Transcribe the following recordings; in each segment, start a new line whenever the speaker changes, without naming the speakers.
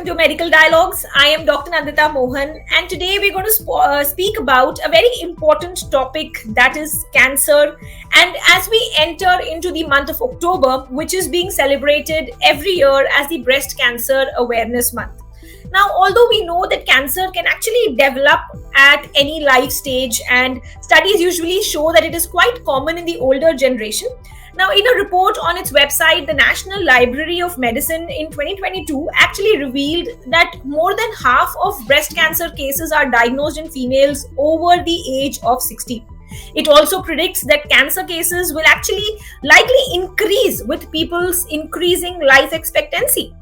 welcome to Medical Dialogues. I am Dr. Nandita Mohan, and today we're going to speak about a very important topic, that is cancer. And as we enter into the month of October, which is being celebrated every year as the Breast Cancer Awareness Month. Now, although we know that cancer can actually develop at any life stage, and studies usually show that it is quite common in the older generation. Now, in a report on its website, the National Library of Medicine in 2022 actually revealed that more than half of breast cancer cases are diagnosed in females over the age of 60. It also predicts that cancer cases will actually likely increase with people's increasing life expectancy.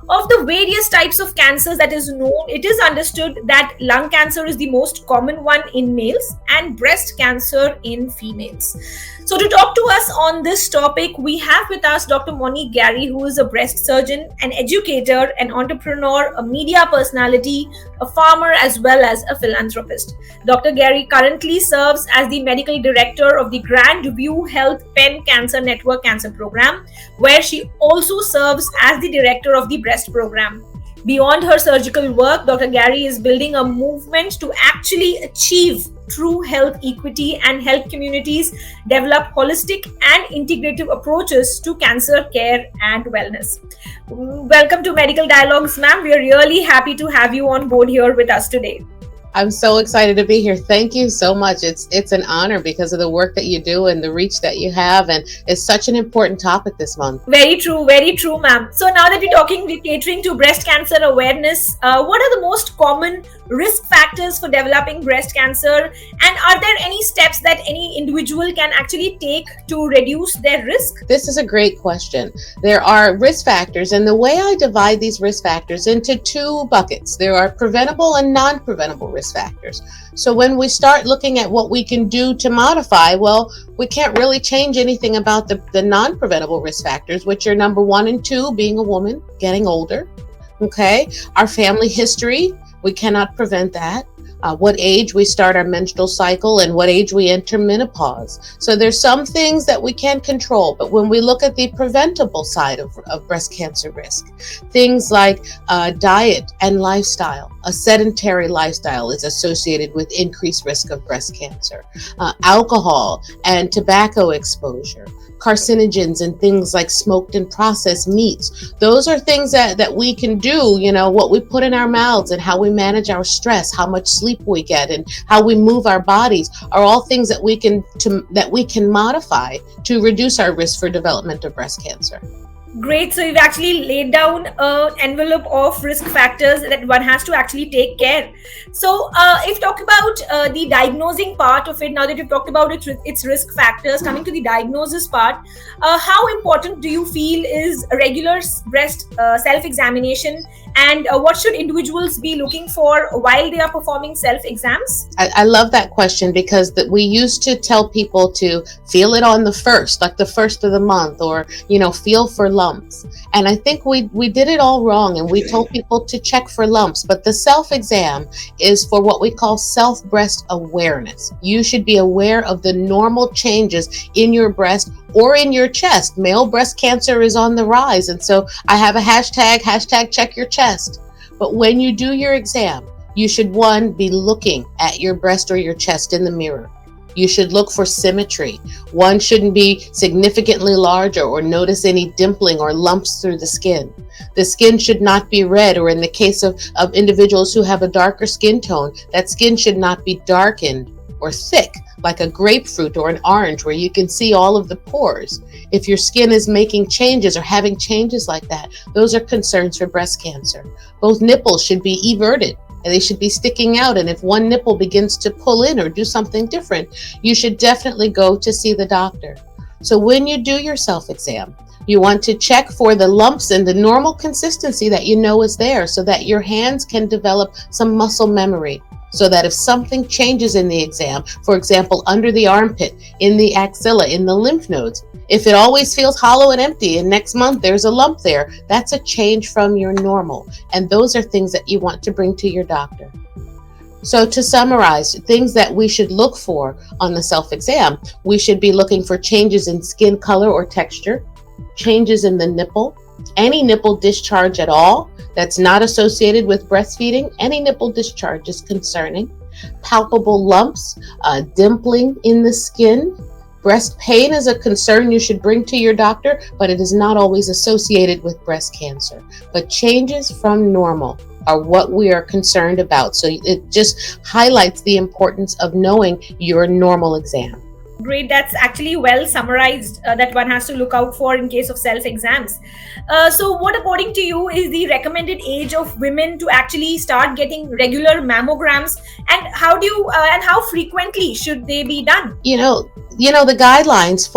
Of the various types of cancers that is known, it is understood that lung cancer is the most common one in males and breast cancer in females. So to talk to us on this topic, we have with us Dr. Monique Gary, who is a breast surgeon, an educator, an entrepreneur, a media personality, a farmer, as well as a philanthropist. Dr. Gary currently serves as the medical director of the Grand View Health Penn Cancer Network Cancer Program, where she also serves as the director of the breast program. Beyond her surgical work, Dr. Gary is building a movement to actually achieve true health equity and help communities develop holistic and integrative approaches to cancer care and wellness. Welcome to Medical Dialogues, ma'am. We are really happy to have you on board here with us today.
I'm so excited to be here. Thank you so much. It's an honor because of the work that you do and the reach that you have, and it's such an important topic this month.
Very true, ma'am. So now that we're catering to breast cancer awareness, what are the most common risk factors for developing breast cancer, and are there any steps that any individual can actually take to reduce their risk?
This is a great question. There are risk factors, and the way I divide these risk factors into two buckets, there are preventable and non-preventable risk factors. So when we start looking at what we can do to modify, well, we can't really change anything about the non-preventable risk factors, which are number 1 and 2, being a woman, getting older. Okay, our family history, we cannot prevent that. What age we start our menstrual cycle and what age we enter menopause. So there's some things that we can control, but when we look at the preventable side of breast cancer risk, things like diet and lifestyle. A sedentary lifestyle is associated with increased risk of breast cancer. Alcohol and tobacco exposure, carcinogens and things like smoked and processed meats. Those are things that we can do, what we put in our mouths and how we manage our stress, how much sleep we get, and how we move our bodies are all things that we can modify to reduce our risk for development of breast cancer.
Great. So you've actually laid down an envelope of risk factors that one has to actually take care. So if talk about the diagnosing part of it, now that you've talked about its risk factors, coming to the diagnosis part, how important do you feel is a regular breast self-examination, and what should individuals be looking for while they are performing self-exams?
I love that question because we used to tell people to feel it on the first of the month, or, feel for lumps. And I think we did it all wrong, and we told people to check for lumps. But the self-exam is for what we call self-breast awareness. You should be aware of the normal changes in your breast or in your chest. Male breast cancer is on the rise. And so I have a hashtag check your chest. But when you do your exam, you should, 1, be looking at your breast or your chest in the mirror. You should look for symmetry. One shouldn't be significantly larger or notice any dimpling or lumps through the skin. The skin should not be red, or in the case of individuals who have a darker skin tone, that skin should not be darkened or thick like a grapefruit or an orange where you can see all of the pores. If your skin is making changes or having changes like that, those are concerns for breast cancer. Both nipples should be everted, and they should be sticking out. And if one nipple begins to pull in or do something different, you should definitely go to see the doctor. So when you do your self-exam, you want to check for the lumps and the normal consistency that you know is there, so that your hands can develop some muscle memory. So that if something changes in the exam, for example, under the armpit, in the axilla, in the lymph nodes, if it always feels hollow and empty and next month there's a lump there, that's a change from your normal. And those are things that you want to bring to your doctor. So to summarize, things that we should look for on the self-exam, we should be looking for changes in skin color or texture, changes in the nipple, Any nipple discharge at all that's not associated with breastfeeding, any nipple discharge is concerning. Palpable lumps, dimpling in the skin. Breast pain is a concern you should bring to your doctor, but it is not always associated with breast cancer. But changes from normal are what we are concerned about. So it just highlights the importance of knowing your normal exam.
Great, that's actually well summarized, that one has to look out for in case of self exams. So, what according to you is the recommended age of women to actually start getting regular mammograms, and how frequently should they be done?
The guidelines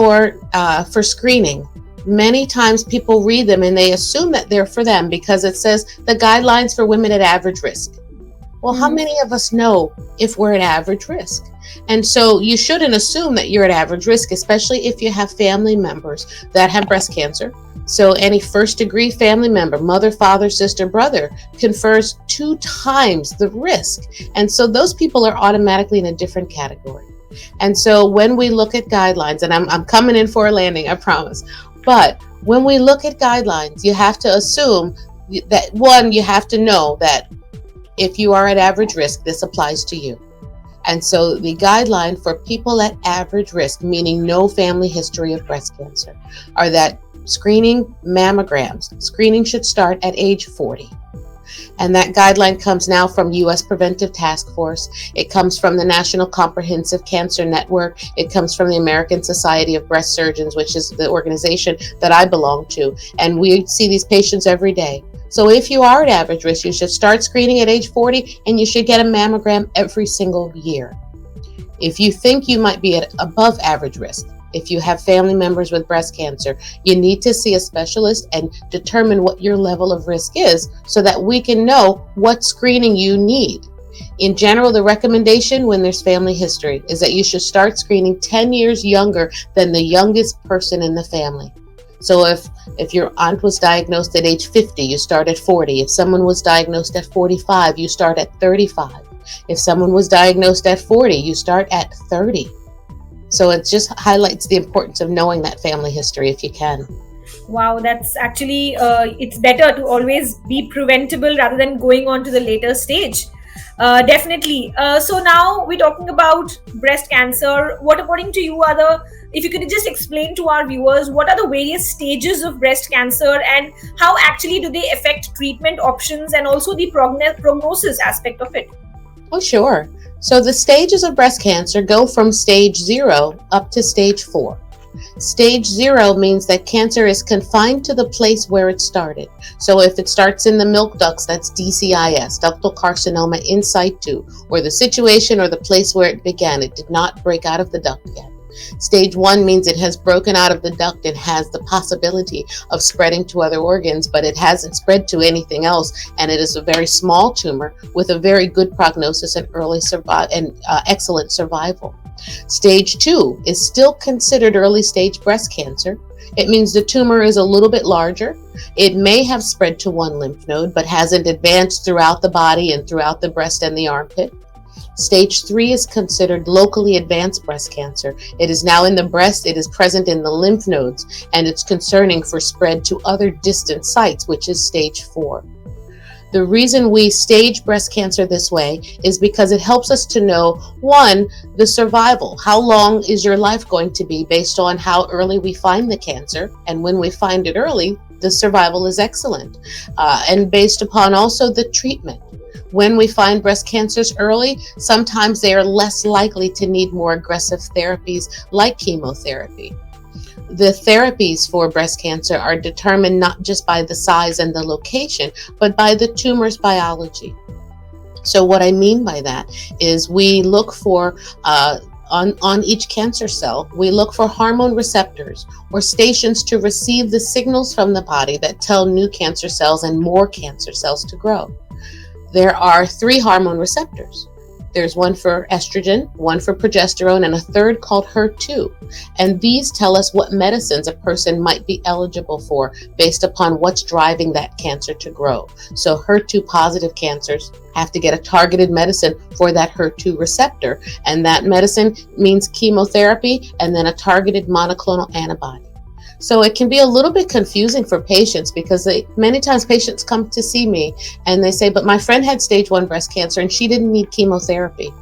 for screening. Many times people read them and they assume that they're for them because it says the guidelines for women at average risk. Well, how many of us know if we're at average risk? And so you shouldn't assume that you're at average risk, especially if you have family members that have breast cancer. So any first degree family member, mother, father, sister, brother, confers 2 times the risk. And so those people are automatically in a different category. And so when we look at guidelines, and I'm coming in for a landing, I promise. But when we look at guidelines, you have to assume that, one, you have to know that if you are at average risk, this applies to you. And so the guideline for people at average risk, meaning no family history of breast cancer, are that screening mammograms. Screening should start at age 40. And that guideline comes now from U.S. Preventive Task Force. It comes from the National Comprehensive Cancer Network. It comes from the American Society of Breast Surgeons, which is the organization that I belong to. And we see these patients every day. So if you are at average risk, you should start screening at age 40, and you should get a mammogram every single year. If you think you might be at above average risk, if you have family members with breast cancer, you need to see a specialist and determine what your level of risk is so that we can know what screening you need. In general, the recommendation when there's family history is that you should start screening 10 years younger than the youngest person in the family. So if your aunt was diagnosed at age 50, you start at 40. If someone was diagnosed at 45, you start at 35. If someone was diagnosed at 40, you start at 30. So it just highlights the importance of knowing that family history if you can.
Wow, that's actually, it's better to always be preventable rather than going on to the later stage. Definitely. So now we're talking about breast cancer. What, according to you, if you could just explain to our viewers, what are the various stages of breast cancer and how actually do they affect treatment options and also the prognosis aspect of it?
Oh, sure. So the stages of breast cancer go from stage 0 up to stage 4. Stage 0 means that cancer is confined to the place where it started. So if it starts in the milk ducts, that's DCIS, ductal carcinoma in situ, or the situation or the place where it began. It did not break out of the duct yet. Stage 1 means it has broken out of the duct and has the possibility of spreading to other organs, but it hasn't spread to anything else, and it is a very small tumor with a very good prognosis and excellent survival. Stage 2 is still considered early stage breast cancer. It means the tumor is a little bit larger. It may have spread to one lymph node, but hasn't advanced throughout the body and throughout the breast and the armpit. Stage 3 is considered locally advanced breast cancer. It is now in the breast, it is present in the lymph nodes, and it's concerning for spread to other distant sites, which is stage 4. The reason we stage breast cancer this way is because it helps us to know, one, the survival. How long is your life going to be based on how early we find the cancer? And when we find it early, the survival is excellent. And based upon also the treatment. When we find breast cancers early, sometimes they are less likely to need more aggressive therapies like chemotherapy. The therapies for breast cancer are determined not just by the size and the location, but by the tumor's biology. So what I mean by that is we look for, on each cancer cell, we look for hormone receptors or stations to receive the signals from the body that tell new cancer cells and more cancer cells to grow. There are 3 hormone receptors. There's one for estrogen, one for progesterone, and a third called HER2. And these tell us what medicines a person might be eligible for based upon what's driving that cancer to grow. So HER2 positive cancers have to get a targeted medicine for that HER2 receptor. And that medicine means chemotherapy and then a targeted monoclonal antibody. So it can be a little bit confusing for patients because many times patients come to see me and they say, but my friend had stage 1 breast cancer and she didn't need chemotherapy.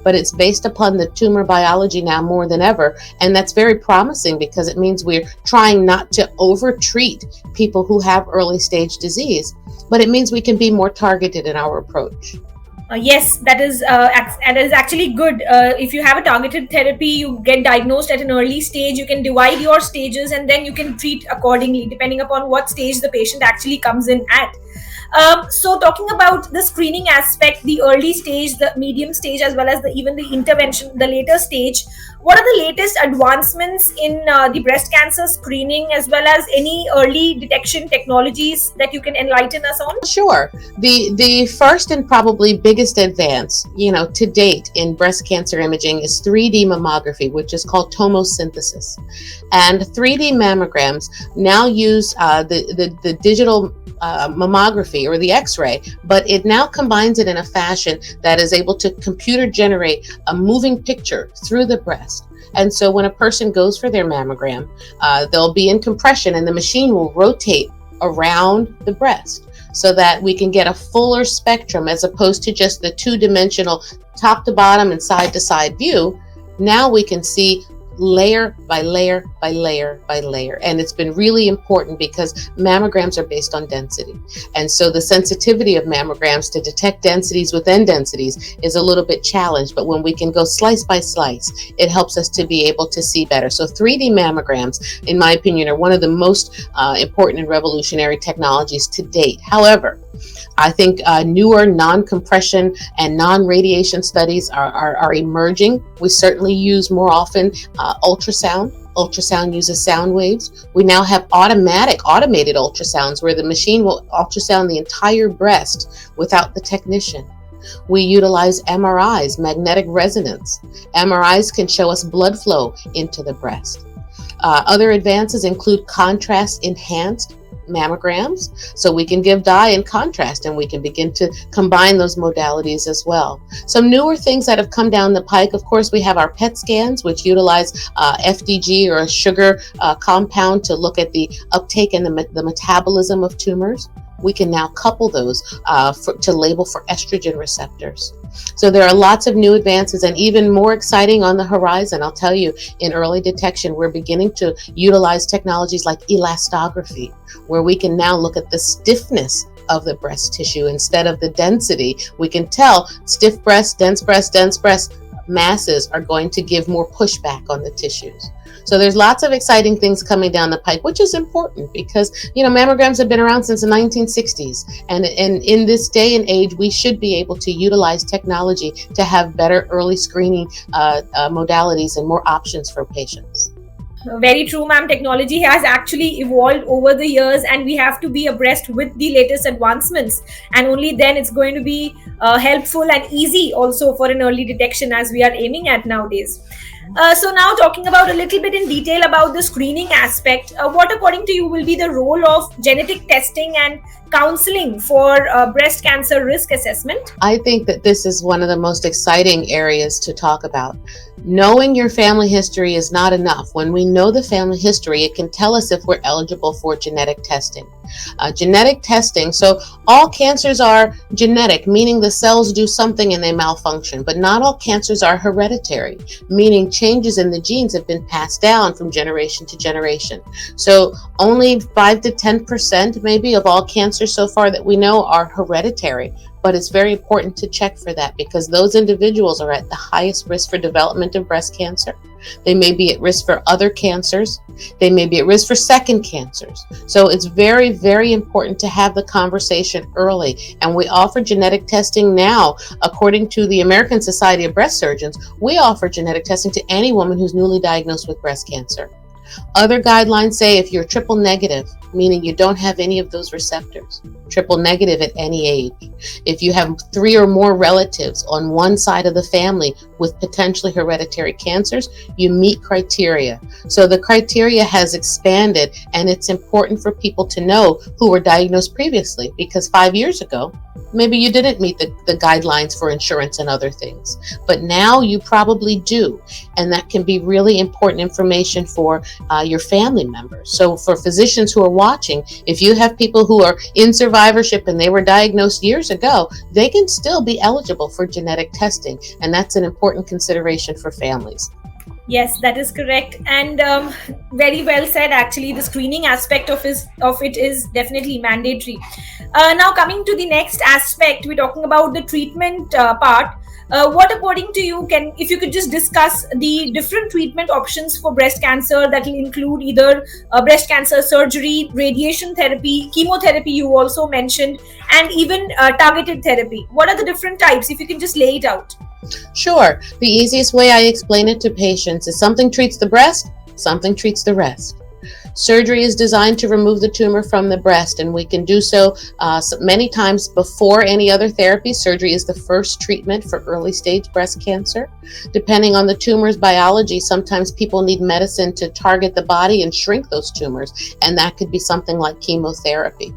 But it's based upon the tumor biology now more than ever. And that's very promising because it means we're trying not to over-treat people who have early stage disease, but it means we can be more targeted in our approach.
Yes, that is actually good. If you have a targeted therapy, you get diagnosed at an early stage. You can divide your stages, and then you can treat accordingly, depending upon what stage the patient actually comes in at. So, talking about the screening aspect, the early stage, the medium stage, as well as even the intervention, the later stage. What are the latest advancements in the breast cancer screening, as well as any early detection technologies that you can enlighten us on?
Sure. The first and probably biggest advance, to date in breast cancer imaging is 3D mammography, which is called tomosynthesis. And 3D mammograms now use the digital mammography or the X-ray, but it now combines it in a fashion that is able to computer generate a moving picture through the breast. And so when a person goes for their mammogram, they'll be in compression and the machine will rotate around the breast so that we can get a fuller spectrum as opposed to just the two-dimensional top to bottom and side to side view. Now we can see layer by layer by layer by layer. And it's been really important because mammograms are based on density. And so the sensitivity of mammograms to detect densities within densities is a little bit challenged. But when we can go slice by slice, it helps us to be able to see better. So 3D mammograms, in my opinion, are one of the most important and revolutionary technologies to date. However, I think newer non-compression and non-radiation studies are emerging. We certainly use more often ultrasound. Ultrasound uses sound waves. We now have automated ultrasounds where the machine will ultrasound the entire breast without the technician. We utilize MRIs, magnetic resonance. MRIs can show us blood flow into the breast. Other advances include contrast-enhanced mammograms, so we can give dye and contrast and we can begin to combine those modalities as well. Some newer things that have come down the pike, of course, we have our PET scans, which utilize FDG or a sugar compound to look at the uptake and the metabolism of tumors. We can now couple those to label for estrogen receptors. So there are lots of new advances, and even more exciting on the horizon. I'll tell you, in early detection, we're beginning to utilize technologies like elastography, where we can now look at the stiffness of the breast tissue instead of the density. We can tell stiff breast, dense breast masses are going to give more pushback on the tissues. So there's lots of exciting things coming down the pike, which is important because, mammograms have been around since the 1960s. And in this day and age, we should be able to utilize technology to have better early screening modalities and more options for patients.
Very true, ma'am. Technology has actually evolved over the years, and we have to be abreast with the latest advancements. And only then it's going to be helpful and easy also for an early detection, as we are aiming at nowadays. So now talking about a little bit in detail about the screening aspect, what according to you will be the role of genetic testing and counseling for breast cancer risk assessment?
I think that this is one of the most exciting areas to talk about. Knowing your family history is not enough. When we know the family history, it can tell us if we're eligible for genetic testing. Genetic testing, so all cancers are genetic, meaning the cells do something and they malfunction, but not all cancers are hereditary, meaning changes in the genes have been passed down from generation to generation. So only 5 to 10% maybe of all cancers so far that we know are hereditary. But it's very important to check for that because those individuals are at the highest risk for development of breast cancer. They may be at risk for other cancers. They may be at risk for second cancers. So it's very, very important to have the conversation early. And we offer genetic testing now. According to the American Society of Breast Surgeons, we offer genetic testing to any woman who's newly diagnosed with breast cancer. Other guidelines say if you're triple negative, meaning you don't have any of those receptors, triple negative at any age. If you have 3 or more relatives on one side of the family with potentially hereditary cancers, you meet criteria. So the criteria has expanded, and it's important for people to know who were diagnosed previously, because 5 years ago, Maybe you didn't meet the guidelines for insurance and other things, but now you probably do. And that can be really important information for your family members. So for physicians who are watching, if you have people who are in survivorship and they were diagnosed years ago, they can still be eligible for genetic testing. And that's an important consideration for families.
Yes, that is correct, and very well said. Actually, the screening aspect of it is definitely mandatory. Now, coming to the next aspect, we're talking about the treatment part. What, according to you, if you could just discuss the different treatment options for breast cancer that will include either breast cancer surgery, radiation therapy, chemotherapy, you also mentioned, and even targeted therapy. What are the different types? If you can just lay it out.
Sure. The easiest way I explain it to patients is something treats the breast, something treats the rest. Surgery is designed to remove the tumor from the breast, and we can do so many times before any other therapy. Surgery is the first treatment for early stage breast cancer. Depending on the tumor's biology, sometimes people need medicine to target the body and shrink those tumors, and that could be something like chemotherapy.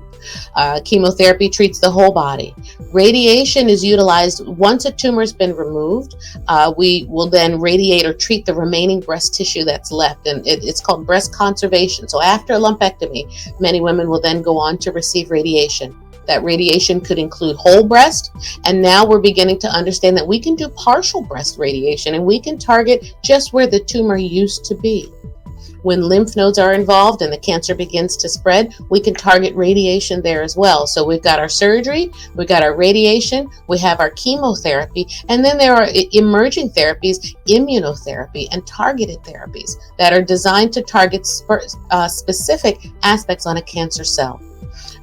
Chemotherapy treats the whole body. Radiation is utilized once a tumor has been removed. We will then radiate or treat the remaining breast tissue that's left, and it's called breast conservation. So after a lumpectomy, many women will then go on to receive radiation. That radiation could include whole breast, and now we're beginning to understand that we can do partial breast radiation, and we can target just where the tumor used to be. When lymph nodes are involved and the cancer begins to spread, we can target radiation there as well. So we've got our surgery, we've got our radiation, we have our chemotherapy, and then there are emerging therapies, immunotherapy, and targeted therapies that are designed to target specific aspects on a cancer cell.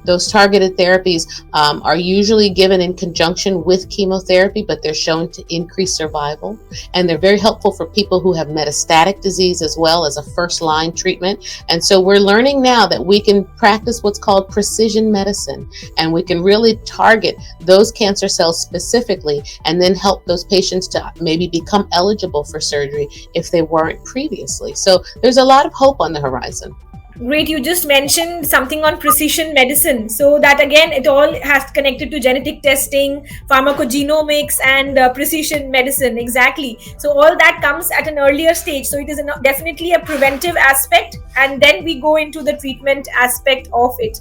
Those targeted therapies are usually given in conjunction with chemotherapy, but they're shown to increase survival. And they're very helpful for people who have metastatic disease as well as a first-line treatment. And so we're learning now that we can practice what's called precision medicine, and we can really target those cancer cells specifically and then help those patients to maybe become eligible for surgery if they weren't previously. So there's a lot of hope on the horizon.
Great, you just mentioned something on precision medicine. So that again, it all has connected to genetic testing, pharmacogenomics, and precision medicine. Exactly. So all that comes at an earlier stage. So it is definitely a preventive aspect, and then we go into the treatment aspect of it.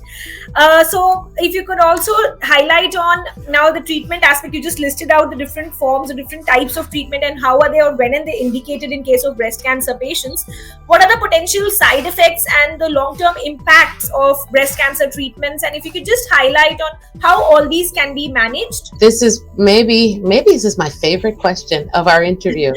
So if you could also highlight on now the treatment aspect, you just listed out the different forms, the different types of treatment, and how are they or when are they indicated in case of breast cancer patients. What are the potential side effects and the long-term impacts of breast cancer treatments, and if you could just highlight on how all these can be managed.
This is maybe this is my favorite question of our interview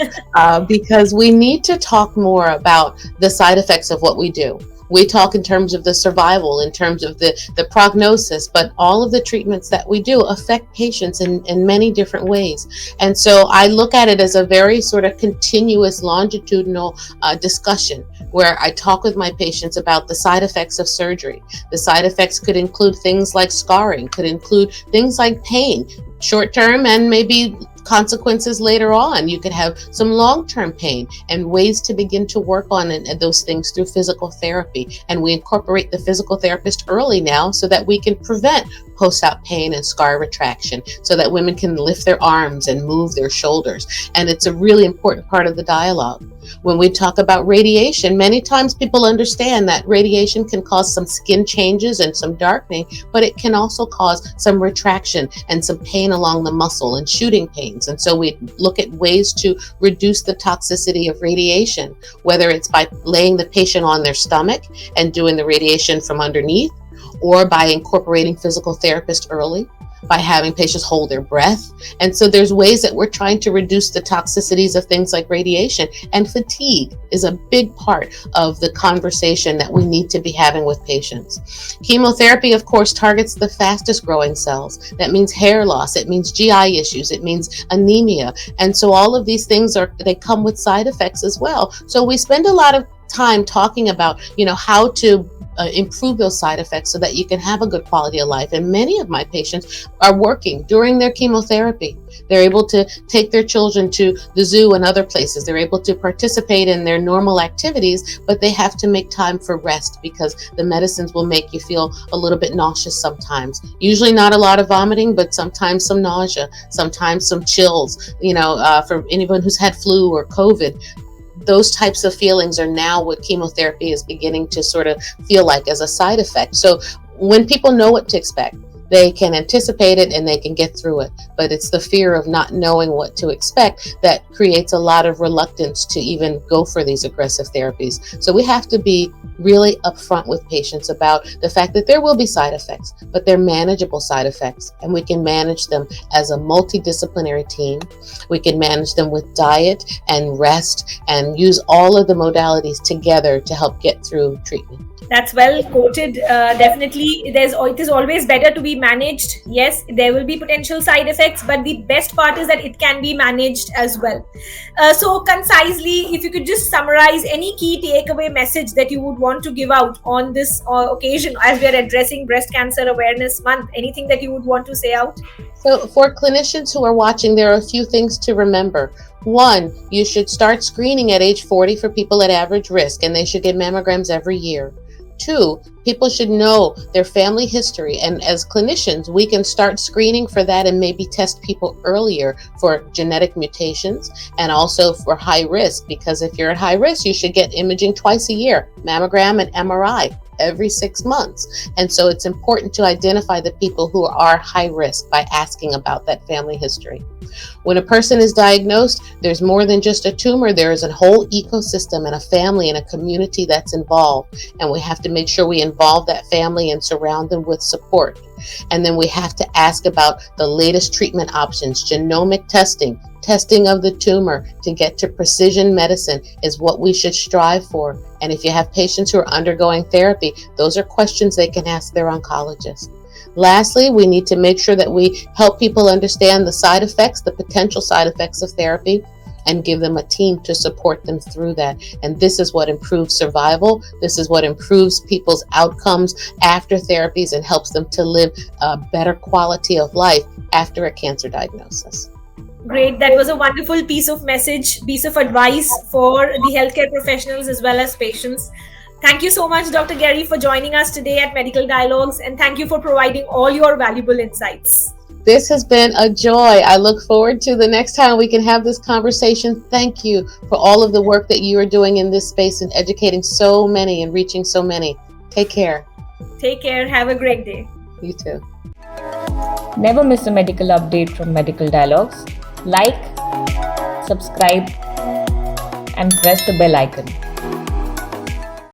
because we need to talk more about the side effects of what we do. We talk in terms of the survival, in terms of the prognosis, but all of the treatments that we do affect patients in many different ways. And so I look at it as a very sort of continuous longitudinal discussion where I talk with my patients about the side effects of surgery. The side effects could include things like scarring, could include things like pain, short-term and maybe consequences later on. You could have some long-term pain and ways to begin to work on those things through physical therapy. And we incorporate the physical therapist early now so that we can prevent post-op pain and scar retraction so that women can lift their arms and move their shoulders. And it's a really important part of the dialogue. When we talk about radiation, many times people understand that radiation can cause some skin changes and some darkening, but it can also cause some retraction and some pain along the muscle and shooting pains. And so we look at ways to reduce the toxicity of radiation, whether it's by laying the patient on their stomach and doing the radiation from underneath, or by incorporating physical therapist early, by having patients hold their breath. And so there's ways that we're trying to reduce the toxicities of things like radiation, and fatigue is a big part of the conversation that we need to be having with patients. Chemotherapy, of course, targets the fastest growing cells. That means hair loss, it means GI issues, it means anemia. And so all of these things they come with side effects as well. So we spend a lot of time talking about, how to improve those side effects so that you can have a good quality of life. And many of my patients are working during their chemotherapy. They're able to take their children to the zoo and other places. They're able to participate in their normal activities, but they have to make time for rest because the medicines will make you feel a little bit nauseous sometimes. Usually not a lot of vomiting, but sometimes some nausea, sometimes some chills. For anyone who's had flu or COVID, those types of feelings are now what chemotherapy is beginning to sort of feel like as a side effect. So when people know what to expect, they can anticipate it and they can get through it. But it's the fear of not knowing what to expect that creates a lot of reluctance to even go for these aggressive therapies. So we have to be really upfront with patients about the fact that there will be side effects, but they're manageable side effects, and we can manage them as a multidisciplinary team. We can manage them with diet and rest and use all of the modalities together to help get through treatment.
That's well quoted. Definitely, it is always better to be managed. Yes, there will be potential side effects, but the best part is that it can be managed as well. So concisely, if you could just summarize any key takeaway message that you would want to give out on this occasion as we are addressing Breast Cancer Awareness Month, anything that you would want to say out?
So for clinicians who are watching, there are a few things to remember. One, you should start screening at age 40 for people at average risk, and they should get mammograms every year. Two, people should know their family history, and as clinicians, we can start screening for that and maybe test people earlier for genetic mutations and also for high risk, because if you're at high risk, you should get imaging twice a year, mammogram and MRI every 6 months. And so it's important to identify the people who are high risk by asking about that family history. When a person is diagnosed, there's more than just a tumor. There is a whole ecosystem and a family and a community that's involved. And we have to make sure we involve that family and surround them with support. And then we have to ask about the latest treatment options. Genomic testing of the tumor to get to precision medicine is what we should strive for. And if you have patients who are undergoing therapy, those are questions they can ask their oncologist. Lastly, we need to make sure that we help people understand the side effects, the potential side effects of therapy, and give them a team to support them through that. And this is what improves survival. This is what improves people's outcomes after therapies and helps them to live a better quality of life after a cancer diagnosis.
Great. That was a wonderful piece of advice for the healthcare professionals as well as patients. Thank you so much, Dr. Gary, for joining us today at Medical Dialogues, and thank you for providing all your valuable insights.
This has been a joy. I look forward to the next time we can have this conversation. Thank you for all of the work that you are doing in this space and educating so many and reaching so many. Take care.
Take care. Have a great day.
You too.
Never miss a medical update from Medical Dialogues. Like, subscribe, and press the bell icon.